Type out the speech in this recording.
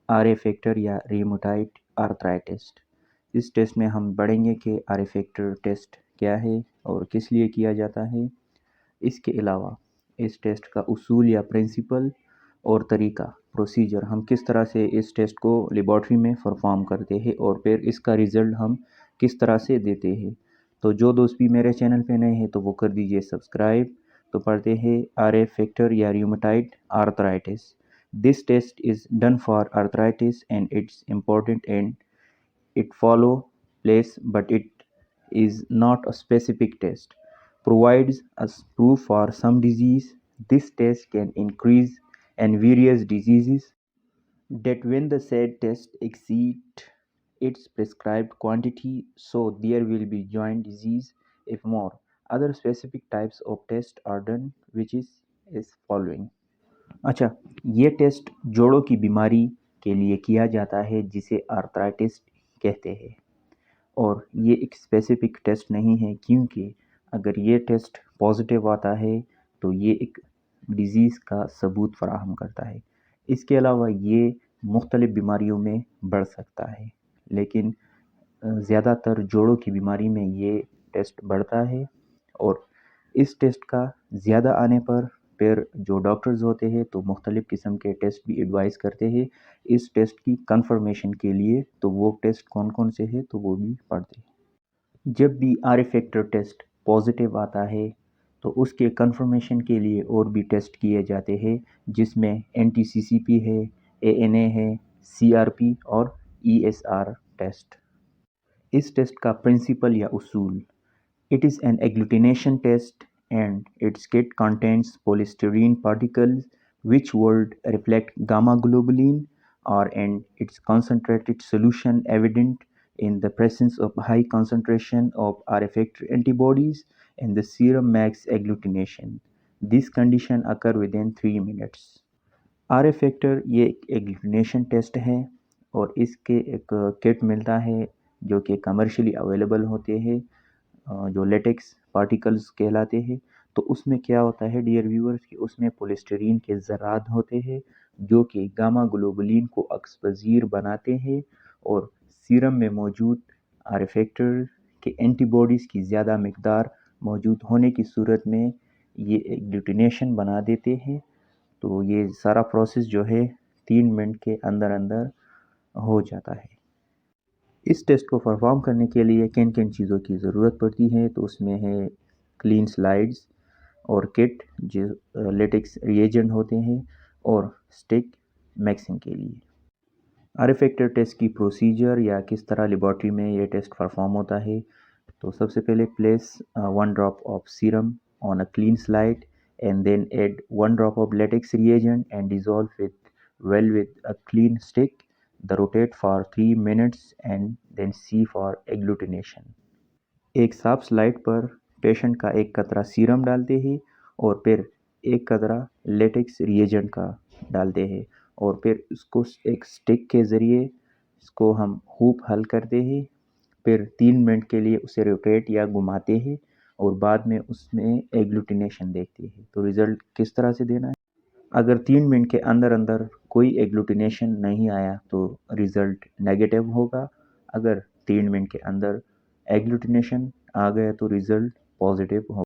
RA factor या rheumatoid arthritis. इस test में हम पढ़ेंगे कि RA फैक्टर टेस्ट क्या है और किस लिए किया जाता है। इसके अलावा इस टेस्ट का उसूल या प्रिंसिपल और तरीका प्रोसीजर, हम किस तरह से इस टेस्ट को लेबॉर्ट्री में परफॉर्म करते हैं और फिर इसका रिज़ल्ट हम किस तरह से देते हैं। तो जो दोस्त भी मेरे चैनल पे नए हैं तो वो कर दीजिए सब्सक्राइब। तो पढ़ते हैं RA फैक्टर या rheumatoid arthritis. This test is done for arthritis and it's important and it follow place, but it is not a specific test. Provides us proof for some disease. This test can increase and various diseases that when the said test exceed its prescribed quantity, so there will be joint disease if more. Other specific types of tests are done, which is following. अच्छा, ये test जोड़ों की बीमारी के लिए किया जाता है जिसे आर्थराइटिस कहते हैं और ये एक स्पेसिफिक टेस्ट नहीं है, क्योंकि अगर ये टेस्ट पॉजिटिव आता है तो ये एक डिज़ीज़ का सबूत फराहम करता है। इसके अलावा ये मुख्तलिफ़ बीमारियों में बढ़ सकता है, लेकिन ज़्यादातर जोड़ों की बीमारी में ये टेस्ट बढ़ता है। और इस टेस्ट का ज़्यादा आने पर फिर जो डॉक्टर्स होते हैं तो मुख्तलिफ़ किस्म के टेस्ट भी एडवाइस करते हैं इस टेस्ट की कंफर्मेशन के लिए। तो वो टेस्ट कौन कौन से हैं तो वो भी पढ़ते हैं। जब भी RA फैक्टर टेस्ट पॉजिटिव आता है तो उसके कंफर्मेशन के लिए और भी टेस्ट किए जाते हैं, जिसमें NTCCP है, ANA है, CRP और ESR टेस्ट। इस टेस्ट का प्रिंसिपल या उसूल, it is an agglutination test and its kit contains polystyrene particles which would reflect gamma globulin or and its concentrated solution evident in the presence of high concentration of RA factor antibodies and the serum max agglutination. This condition occur within 3 minutes. RA factor ये एक agglutination test है और इसके एक kit मिलता है जो कि कमर्शियली अवेलेबल होते हैं, जो लेटेक्स पार्टिकल्स कहलाते हैं। तो उसमें क्या होता है डियर व्यूअर्स कि उसमें पोलिस्टीरीन के ज़रात होते हैं जो कि गामा ग्लोबुलिन को अक्सपज़ीर बनाते हैं और सीरम में मौजूद RA फैक्टर के एंटीबॉडीज़ की ज़्यादा मकदार मौजूद होने की सूरत में ये एग्लूटिनेशन बना देते हैं। तो ये सारा प्रोसेस जो है 3 मिनट के अंदर अंदर हो जाता है। इस टेस्ट को परफॉर्म करने के लिए किन किन चीज़ों की ज़रूरत पड़ती है तो उसमें है क्लीन स्लाइड्स और किट जो लेटेक्स रिएजेंट होते हैं और स्टिक मैक्सिंग के लिए। RA फैक्टर टेस्ट की प्रोसीजर या किस तरह लेबॉर्ट्री में ये टेस्ट परफॉर्म होता है। तो सबसे पहले place 1 drop of serum on a clean slide and then add 1 drop of latex reagent and dissolve it well with a clean stick. The rotate for 3 minutes and then C for agglutination. एक साफ slide पर patient का एक कतरा serum डालते हैं और फिर एक कतरा लेटेक्स रिएजेंट का डालते हैं और फिर उसको एक स्टिक के ज़रिए इसको हम हूप हल करते हैं। फिर 3 मिनट के लिए उसे रोटेट या घुमाते हैं और बाद में उसमें एग्लूटिनेशन देखते हैं। तो रिज़ल्ट किस तरह से देना है, अगर 3 मिनट के अंदर अंदर कोई एग्लूटिनेशन नहीं आया तो रिज़ल्ट नेगेटिव होगा। अगर 3 मिनट के अंदर एग्लूटिनेशन आ गया तो रिज़ल्ट पॉजिटिव होगा।